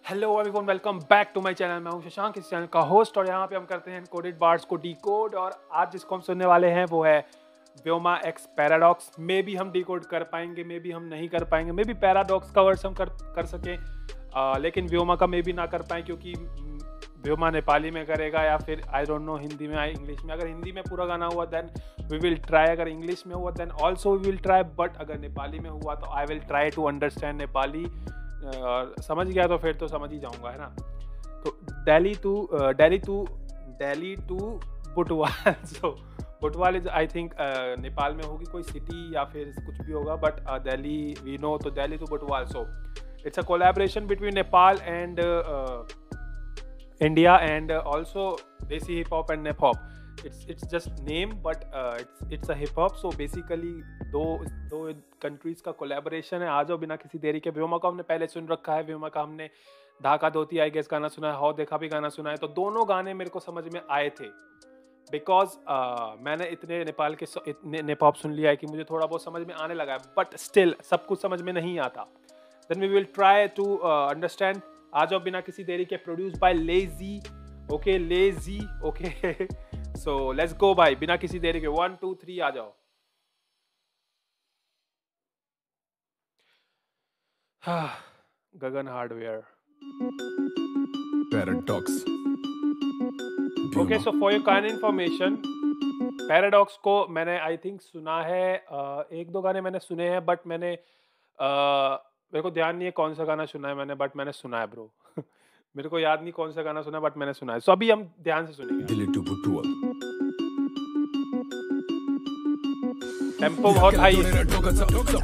Hello everyone, welcome back to my channel. मैं हूं शशांक, इस चैनल का होस्ट, और यहाँ पे हम करते हैं कोडेड बार्ड्स को डीकोड। और आज जिसको हम सुनने वाले हैं वो है Vyoma x paradox. May be हम डीकोड कर पाएंगे, मे बी हम नहीं कर पाएंगे, मे बी पैराडॉक्स का वर्ड्स हम कर सकें, लेकिन व्योमा का मे बी ना कर पाएँ, क्योंकि व्योमा नेपाली में करेगा या फिर आई डोंट नो हिंदी में, इंग्लिश में। अगर हिंदी में पूरा गाना हुआ देन वी विल ट्राई, अगर इंग्लिश में हुआ then also we will try, but अगर नेपाली में हुआ तो I will try to understand Nepali. और समझ गया तो फिर तो समझ ही जाऊंगा, है ना। तो Delhi to Butwal. So Butwal is I think Nepal में होगी कोई सिटी या फिर कुछ भी होगा, बट दिल्ली वी नो, तो Delhi to Butwal. So it's a collaboration between Nepal and India and also desi hip hop and nep hop. it's just name, but it's a hip hop. So basically दो कंट्रीज का कोलैबोरेशन है। आ जाओ बिना किसी देरी के। व्योमा का हमने पहले सुन रखा है, व्योमा का हमने ढाका धोती आई गेस गाना सुना है, हाउ देखा भी गाना सुना है। तो दोनों गाने मेरे को समझ में आए थे, बिकॉज मैंने इतने नेपाल के इतने नेप हॉप सुन लिया है कि मुझे थोड़ा बहुत समझ में आने लगा है, बट स्टिल सब कुछ समझ में नहीं आता। Then we will try to understand. आ जाओ बिना किसी देरी के, produce by lazy. Okay lazy, okay. So let's go भाई, बिना किसी देरी के 1 2 3 आ जाओ। Gagan hardware. Paradox. Okay, so for your kind information, paradox को मैंने आई थिंक सुना है, एक दो गाने मैंने सुने हैं, बट मेरे को ध्यान नहीं है कौन सा गाना सुना है मैंने, बट मैंने सुना है ब्रो। मेरे को याद नहीं कौन सा गाना सुना है, बट मैंने सुना है। सो अभी हम ध्यान से सुनेंगे। दिल्ली टू बुटवाल। टेम्पो बहुत हाई है।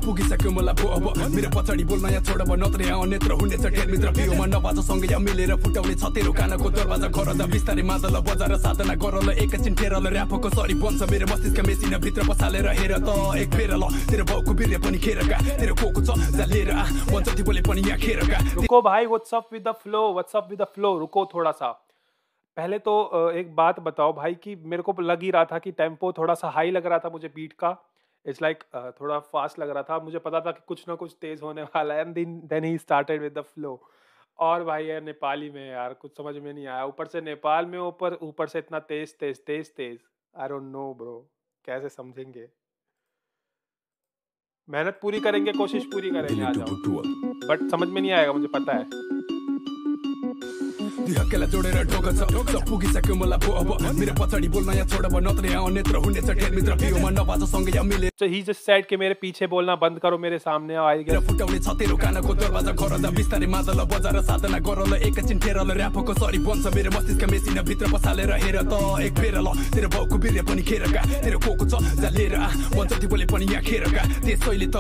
पुगिसक्यो मलाई पो अब मेरो पछाडि बोल्न या छोड अब नत्र यहाँ नेत्र हुनेछ ढेर मित्र बियोमा नबाजसँगै या मिलेर फुटाउने छ तेरो कानको दरवाजा खरदा बिस्तारै मादल बजार साधना गरल एकैछिन फेरल र्यापको सरी बन्छ मेरो मस्तिष्क मेसिन भित्र पसालेर हेर त एक फेर ल तेरो बाउको बिर्ले पनि खेरका तेरो कोको छ जालेर आ भन्छ ती बोले पनि या खेरका। रुको भाई, what's up with the flow, what's up with the flow. रुको थोड़ा सा, पहले तो एक बात बताओ भाई कि मेरे को लग ही रहा था कि टेम्पो थोड़ा सा हाई लग रहा था मुझे बीट का। इट्स लाइक थोड़ा फास्ट लग रहा था, मुझे पता था कि कुछ ना कुछ तेज होने वाला है। And then he started with the flow. और भाई यार नेपाली में यार कुछ समझ में नहीं आया, ऊपर से नेपाल में ऊपर से इतना तेज तेज तेज तेज। आई डोंट नो ब्रो, कैसे समझेंगे। मेहनत पूरी करेंगे, कोशिश पूरी करेंगे, आ जाओ, बट समझ में नहीं आएगा, मुझे पता है। दिहकेला जोडेर ढोका छ पुगिसक्यो मलाई पो अब मेरो पछाडि बोल्न या छोड अब नत्र यहाँ नेत्र हुनेछ ढेर मित्र बियोमा नबाजसँगै या मिलेर So he just said कि मेरे पीछे बोलना बंद करो, मेरे सामने आओ। आई गेस फुटाउने छ तेरो कानको दरवाजा खरदा बिस्तारै मादल बजार साधना गरल एकैछिन फेरल र्यापको सरी बन्छ मेरो मस्तिष्क मेसिन भित्र पसालेर हेर त एक फेर ल तेरो बाउको बिर्ले पनि खेरका तेरो कोको छ जालेर आ भन्छ ती बोले पनि या खेरका त्यसैले त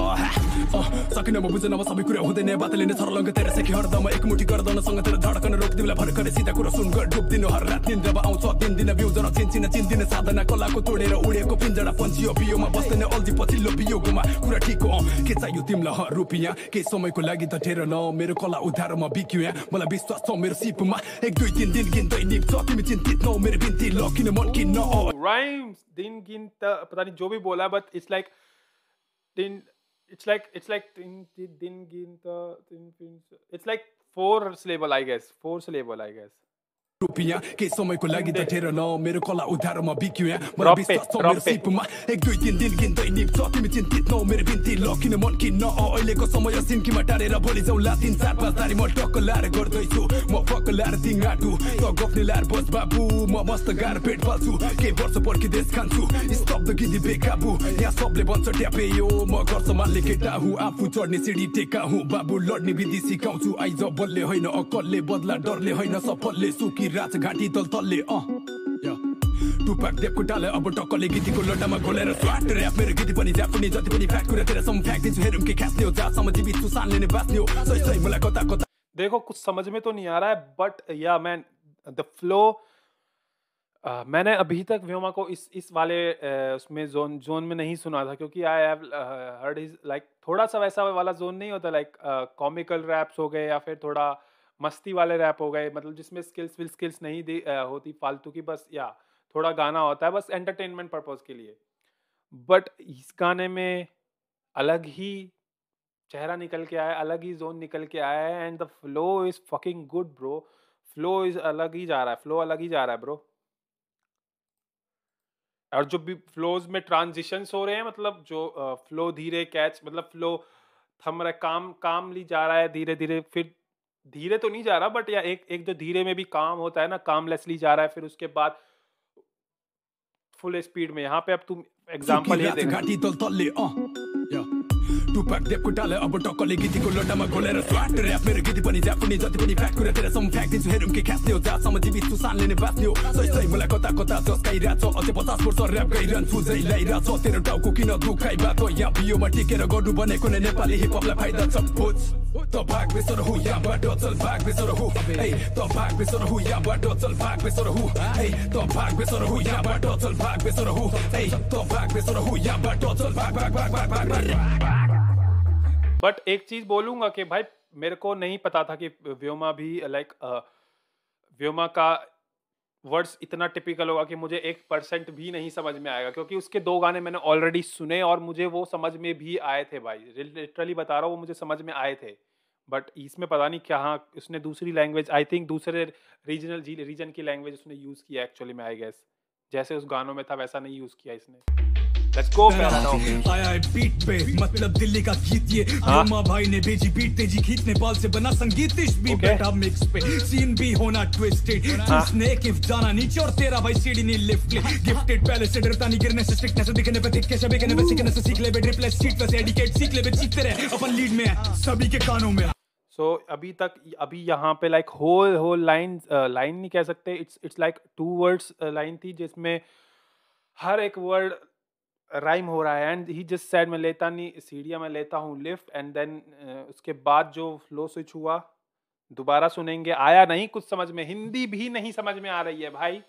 सकिन म बुझ्न अब सबै कुरा हुँदैन बातले नै छरलङ्ग तेरो सेकी हरदम एकमुठी गर्दनसँग तेरो धडकन रोक्दिउँला भर्खरै सीधा कुरा सुन गर डुब्दिनु हर रात निन्द्रा आउँछ दिन दिन बिउजन चिन्चिन चिन्दिन साधना कलाको तोडेर उडेको पिञ्जरा पन्छियो बियोमा बस्दैन अल्झी पछिल्लो बियोगोमा कुरा ठिक हो के चाहियो तिमीलाई रुपियाँ केही समयको लागि त ठेर न मेरो कला उधारमा बिक्यो यहाँ मलाई विश्वास छ मेरो सिपमा 1 2 3 दिन गिन्दै निप्छ तिमी चिन्तित नौ मेरो बिन्ती ल किन मन किन राइम्स दिन गिन पता नहीं जो भी बोला, बट इट्स लाइक दिन, इट्स लाइक दिन गिन it's like 4 syllable I guess, 4 syllable I guess. रुपियाँ केही समयको लागि त ठेर न मेरो कला उधारमा बिक्यो यहाँ मलाई विश्वास छ मेरो सिपमा 1 2 3 दिन गिन्दै निप्छ तिमी चिन्तित नौ मेरो बिन्ती ल किन मन किन अहिलेको समय सिन्कीमा टारेर भोलि जाउँला 3 4 5 तारी म टक्क लाएर गर्दैछु म फक्क लाएर दिङाटु त गफ्ने लाएर बस बाबु म मस्त गार पेट पाल्छु केही वर्ष पर्खी देश खान्छु स्तब्ध गिदी बेकाबु यहाँ सबले भन्छ ट्यापे यो म गर्छ मान्ने केटा हुँ आफू चढ्ने सिडी टेका हुँ बाबु लड्ने विधि सिकाउँछु आइज बलले होइन अक्कलले बदला डरले होइन सफलले सुकी राज घाँटी तल तलले टुपाक देवको टाले अब टक्कले गीतको लड्डामा घोलेर स्वाट र्याप मेरो गीत पनि ज्याप पनि जति पनि फ्याक्ट कुरा तेरा सम फ्याक्ट दिन्छु हेरौँ के खास्ने हो जहाँसम्म जीवित छु सानले नै बाँच्ने हो सही सही मलाई कता कता। देखो कुछ समझ में तो नहीं आ रहा है, बट या मैन द फ्लो, मैंने अभी तक व्योमा को इस वाले उसमें जोन में नहीं सुना था, क्योंकि I have heard his like थोड़ा सा वैसा वाला जोन नहीं होता, लाइक कॉमिकल रैप्स हो गए या फिर थोड़ा मस्ती वाले रैप हो गए, मतलब जिसमें स्किल्स नहीं होती फालतू की, बस या थोड़ा गाना होता है बस एंटरटेनमेंट पर्पज के लिए। बट इस गाने में अलग ही चेहरा निकल के आया है, अलग ही जोन निकल के आया है, and the flow is fucking good bro. Flow is अलग ही जा रहा है, फ्लो अलग ही जा रहा है ब्रो। और जो भी फ्लोज में ट्रांजिशंस हो रहे हैं, मतलब जो फ्लो धीरे कैच, मतलब फ्लो थम रहा है, काम कामली जा रहा है धीरे धीरे, फिर धीरे तो नहीं जा रहा बट या एक एक जो धीरे में भी काम होता है ना, कामलेसली जा रहा है, फिर उसके बाद फुल स्पीड में। यहाँ पे अब तुम एग्जांपल ये देखो, Tupac dep ko dale अब टक्कले गीतको लड्डामा घोलेर स्वाट र्याप मेरो गीत पनि ज्याप पनि जति पनि फ्याक्ट कुरा तेरा सम फ्याक्ट दिन्छु हेरौँ के ख्यास्ने हो जहाँसम्म जीवित छु सानले नै बाँच्ने हो। सही सही मलाई कता कता जस्काइरहेछ, अझै 50 वर्ष र्याप गाइरहन्छु जहिलाइरहेछ। तेरो टाउको किन दुखाइ बाटो, यहाँ बियोमा टिकेर गर्नु बनेको नै नेपाली हिपहपलाई फाइदा छ। बुझ त भाग बेसर हु यहाँबाट चल भाग बेसर हु, ए त भाग बेसर हु यहाँबाट चल भाग बेसर हु, ए त भाग बेसर हु यहाँबाट चल भाग बेसर हु, ए त भाग बेसर हु यहाँबाट चल भाग भाग भाग भाग भाग भाग। बट एक चीज बोलूंगा कि भाई मेरे को नहीं पता था कि व्योमा भी लाइक व्योमा का वर्ड्स इतना टिपिकल होगा कि मुझे 1% भी नहीं समझ में आएगा, क्योंकि उसके 2 गाने मैंने ऑलरेडी सुने और मुझे वो समझ में भी आए थे भाई, लिटरली बता रहा हूँ, वो मुझे समझ में आए थे। बट इसमें पता नहीं क्या, हाँ उसने दूसरी लैंग्वेज, आई थिंक दूसरे रीजन की लैंग्वेज उसने यूज़ किया एक्चुअली में, आई गेस जैसे उस गानों में था वैसा नहीं यूज़ किया इसने। Let's go आया है बीट पे, मतलब दिल्ली का गीत ये। व्योमा भाई ने भेजी बीट तेजी खींच, नेपाल से बना संगीत इश भी बेटा मिक्स पे, सीन भी होना ट्विस्टेड। उसने गिफ जाना नीचे और तेरा भाई सीढ़ी नहीं लिफ्ट ले। गिफ्टेड पहले से डरता नहीं, गिरने से स्ट्रिक्टनेस से दिखने पे दिख के शबे के सीखने से सीख ले बे, रिप्लेस सीट वैसे एडिकेट सीख ले बे, जीतते रहे अपन लीड में सभी के कानों में। सो अभी यहाँ पे लाइक होल लाइन नहीं कह सकते, इट्स लाइक 2 वर्ड्स लाइन थी जिसमें हर एक वर्ड राइम हो रहा है। एंड ही जस्ट सेड मैं लेता नहीं सीढ़ियाँ, मैं लेता हूँ लिफ्ट, एंड देन उसके बाद जो फ्लो स्विच हुआ दोबारा सुनेंगे, आया नहीं कुछ समझ में, हिंदी भी नहीं समझ में आ रही है भाई।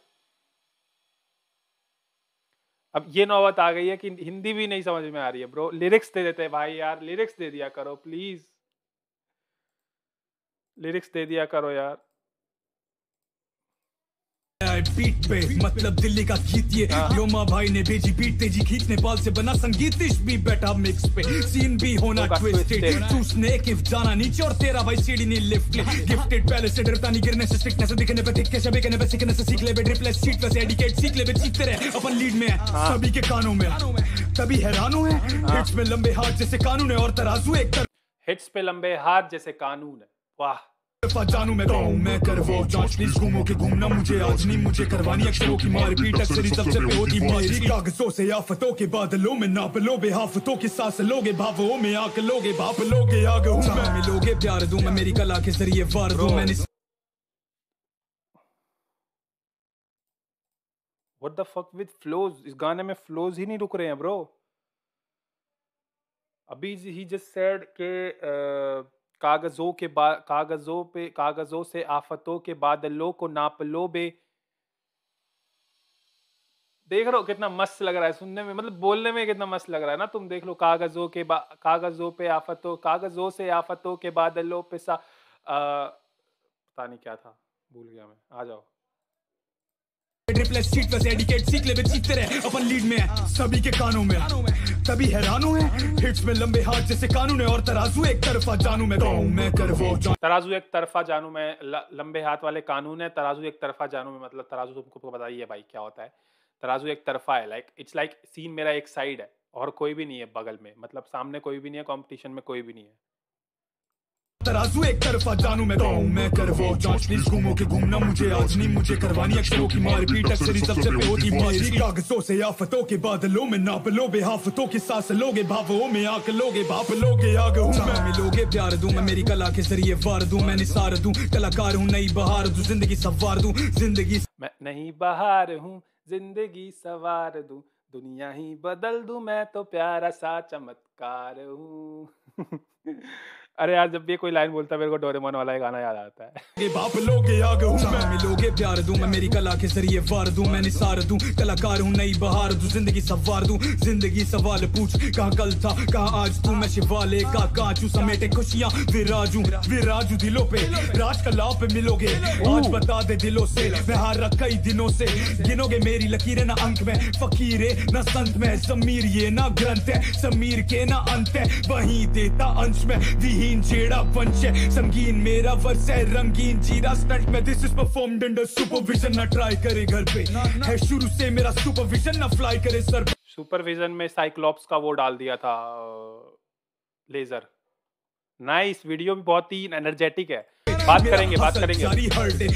अब ये नौबत आ गई है कि हिंदी भी नहीं समझ में आ रही है ब्रो। लिरिक्स दे देते हैं भाई यार, लिरिक्स दे दिया करो प्लीज, लिरिक्स दे दिया करो यार। बीट पे, मतलब दिल्ली का गीत ये। व्योमा भाई ने भेजी बीट तेजी खींच, नेपाल से बना संगीत इश भी बेटा मिक्स पे, सीन भी होना ट्विस्टेड। उसने गिफ जाना नीचे और तेरा भाई सीढ़ी नहीं लिफ्ट ले। गिफ्टेड पहले से डरता नहीं, गिरने से स्ट्रिक्टनेस से दिखने पे दिख के शबे के सीखने से सीख ले बे, रिप्लेस सीट वैसे एडिकेट सीख ले बे, जीतते रहे अपन लीड में सभी के कानों में। तभी हैरान हुए हिट्स में लंबे हाथ जैसे कानून है और तराजू एक हिट्स पे लंबे हाथ जैसे कानून है, वाह। जानू मैं गाऊं मैं कर वो जांच प्लीज, घूमो के घूमना मुझे आज नहीं, मुझे करवानी अक्षरों की मारपीट अक्सर ही सबसे पे होती मेरी। कागजों से आफतों के बादलों में नाप लोगे, हाफतों की सांस लोगे, भावों में आग लोगे, भाप लोगे आग हूं मैं, मिलोगे प्यार दूं मैं, मेरी कला के जरिए वार दूं मैंने। What the fuck with flows? इस गाने में फ्लोज ही नहीं रुक रहे हैं ब्रो। अभी ही जस्ट सेड के कागजों से आफतों के बादलों को नाप लो बे। देख रहे हो कितना मस्त लग रहा है सुनने में, मतलब बोलने में कितना मस्त लग रहा है ना। तुम देख लो, कागजों से आफतों के बादलों पे पता नहीं क्या था, भूल गया मैं, आ जाओ। रिप्लेस सीट वैसे एडिकेट सीख ले बे, जीतते रहे अपन लीड में सभी के कानों में। तभी हैरान हुए हिट्स में लंबे हाथ जैसे कानून है और तराजू एक तरफा जानू मैं गाऊं मैं कर वो तराजू एक तरफा जानू मैं, लंबे हाथ वाले कानून है, तराजू एक तरफा जानू में, मतलब तराजू तुमको बताइए भाई क्या होता है। तराजू एक तरफा है, लाइक इट्स लाइक सीन मेरा एक साइड है और कोई भी नहीं है बगल में, मतलब सामने कोई भी नहीं है, कंपटीशन में कोई भी नहीं है। तराजू एक तरफा जानू मैं गाऊं मैं कर वो जांच प्लीज, घूमो के घूमना मुझे आज नहीं, मुझे करवानी अक्षरों की मारपीट अक्सर ही सबसे पे होती मेरी। कागजों से आफतों के बादलों में नाप लोगे, हाफतों की सांस लोगे, भावों में आग लोगे, भाप लोगे आग हूं मैं, मिलोगे प्यार दूं मैं, मेरी कला के जरिए वार दूं मैं, निसार दूं कलाकार हूं, नई बहार दूं जिंदगी सवार दूं, जिंदगी मैं नई बहार हूं, जिंदगी सवार दूं, दुनिया ही बदल दूं मैं तो प्यारा सा चमत्कार हूं। अरे यार जब भी कोई लाइन बोलता है मेरे को डोरेमोन वाला गाना याद आता है। बाप लोगे आग हूँ मैं, मिलोगे प्यार दूं मैं, मेरी कला के जरिए वार दूं मैं, निसार दूं, कलाकार हूँ नई बहार दूं, जिंदगी सवार दूं, जिंदगी सवाल पूछ कहाँ कल था कहाँ आज तू, मैं शिवाले का कांचू समेटे खुशियाँ विराजू दिलों पे, राज कला पे मिलोगे आज बता दे दिलों से, मैं हारा कई दिनों से, गिनोगे मेरी लकीरें ना अंक में, फकीरे ना संत में, जमीर ये ना ग्रंथ है, समीर के ना अंत है, वहीं देता अंश में, विहीन जेड़ा पंच है, संगीन मेरा वर्ष है, रंगीन जीरा स्टंट में, this is performed under supervision, ना ट्राई करे घर पे है शुरू से मेरा सुपरविजन, ना फ्लाई करे सर। सुपरविजन में साइक्लॉप्स का वो डाल दिया था लेजर। नाइस, वीडियो भी बहुत ही एनर्जेटिक है। बात करेंगे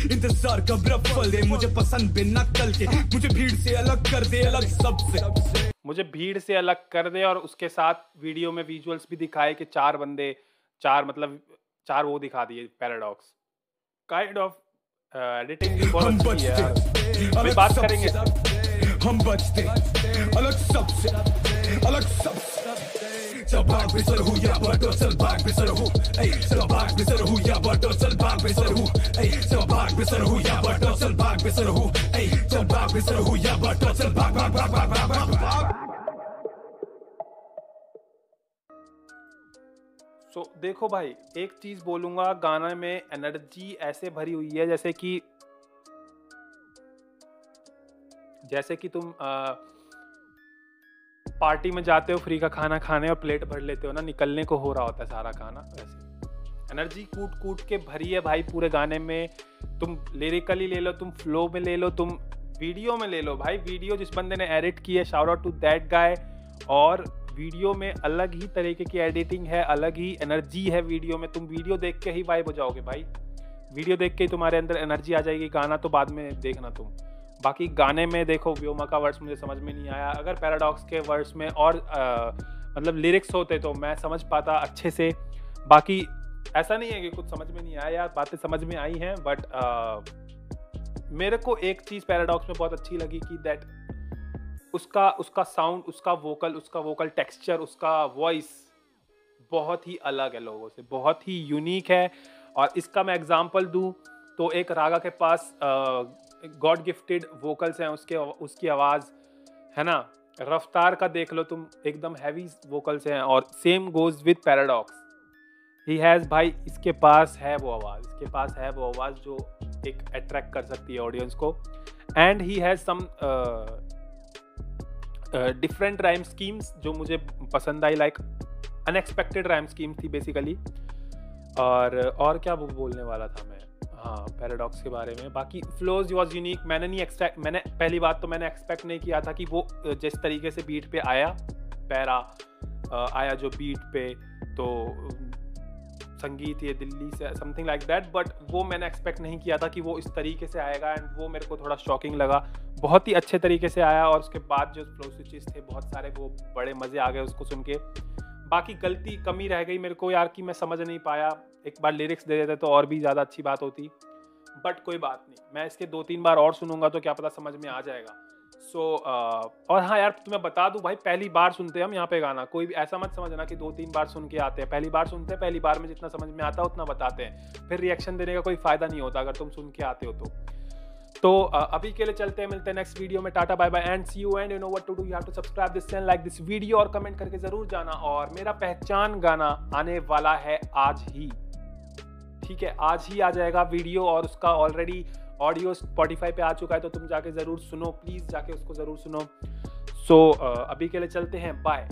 इंतजार का फल दे, मुझे पसंद बिना कल के, मुझे भीड़ से अलग कर दे, अलग सबसे, मुझे भीड़ से अलग कर दे। और उसके साथ वीडियो में विजुअल्स भी दिखाए कि चार बंदे, चार वो दिखा दिए पैराडॉक्स, काइंड ऑफ एडिटिंग भी बहुत अच्छी है यार। अभी बात करेंगे। हम बचते अलग सबसे चल भाग बेसर हूँ या बटो, चल भाग बेसर हूँ, चल भाग बेसर हूँ या बटो, चल भाग बेसर हूँ, चल भाग बेसर हूँ या बटो, चल भाग बेसर हूँ, चल भाग बेसर हूँ या बटो, चल भाग भाग भाग भाग भाग भाग। So, देखो भाई एक चीज बोलूंगा, गाना में एनर्जी ऐसे भरी हुई है जैसे कि तुम पार्टी में जाते हो फ्री का खाना खाने और प्लेट भर लेते हो ना, निकलने को हो रहा होता है सारा खाना, वैसे एनर्जी कूट कूट के भरी है भाई पूरे गाने में। तुम लिरिकली ले लो, तुम फ्लो में ले लो, तुम वीडियो में ले लो भाई। वीडियो जिस बंदे ने एडिट की है, shout out to that guy. और वीडियो में अलग ही तरीके की एडिटिंग है, अलग ही एनर्जी है वीडियो में। तुम वीडियो देख के ही वाइब हो जाओगे भाई, वीडियो देख के ही तुम्हारे अंदर एनर्जी आ जाएगी। गाना तो बाद में देखना तुम। बाकी गाने में देखो व्योमा का वर्ड्स मुझे समझ में नहीं आया। अगर पैराडॉक्स के वर्ड्स में और मतलब लिरिक्स होते तो मैं समझ पाता अच्छे से। बाकी ऐसा नहीं है कि कुछ समझ में नहीं आया यार, बातें समझ में आई हैं। बट मेरे को एक चीज़ पैराडॉक्स में बहुत अच्छी लगी कि दैट उसका साउंड, उसका वोकल टेक्सचर, उसका वॉइस बहुत ही अलग है लोगों से, बहुत ही यूनिक है। और इसका मैं एग्जांपल दूं तो एक रागा के पास गॉड गिफ्टेड वोकल्स हैं, उसकी आवाज़ है ना। रफ्तार का देख लो तुम, एकदम हैवी वोकल्स हैं। और same goes with paradox, he has भाई, इसके पास है वो आवाज़ जो एक अट्रैक्ट कर सकती है ऑडियंस को। And he has some different rhyme schemes जो मुझे पसंद आई, लाइक अनएक्सपेक्टेड राइम स्कीम थी बेसिकली। और क्या बोलने वाला था मैं, हाँ पैराडॉक्स के बारे में। बाकी फ्लोज वाज यूनिक। मैंने पहली बात तो मैंने एक्सपेक्ट नहीं किया था कि वो जिस तरीके से बीट पे आया, पैरा आया जो बीट पे, तो संगीत ये दिल्ली से समथिंग लाइक दैट, बट वो मैंने एक्सपेक्ट नहीं किया था कि वो इस तरीके से आएगा। एंड वो मेरे को थोड़ा शॉकिंग लगा, बहुत ही अच्छे तरीके से आया। और उसके बाद जो फ्लो स्विचेस थे बहुत सारे, वो बड़े मज़े आ गए उसको सुन के। बाकी कमी रह गई मेरे को यार कि मैं समझ नहीं पाया। एक बार लिरिक्स दे देते तो और भी ज़्यादा अच्छी बात होती, बट कोई बात नहीं, मैं इसके 2-3 बार और सुनूंगा तो क्या पता समझ में आ जाएगा। और हाँ यार तुम्हें बता दूं भाई, पहली बार सुनते हम यहाँ पे गाना, कोई भी ऐसा मत समझना कि 2-3 बार सुन के आते हैं। पहली बार सुनते हैं, पहली बार में जितना समझ में आता है उतना बताते हैं, फिर रिएक्शन देने का कोई फ़ायदा नहीं होता अगर तुम सुन के आते हो तो अभी के लिए चलते हैं, मिलते हैं नेक्स्ट वीडियो में। Tata bye bye and see you. And you know what to do, you have to subscribe this channel, like this video और कमेंट करके जरूर जाना। और मेरा पहचान गाना आने वाला है आज ही, ठीक है, आज ही आ जाएगा वीडियो। और उसका ऑलरेडी ऑडियो स्पॉटिफाई पे आ चुका है, तो तुम जाके ज़रूर सुनो, प्लीज़ जाके उसको ज़रूर सुनो। अभी के लिए चलते हैं, बाय।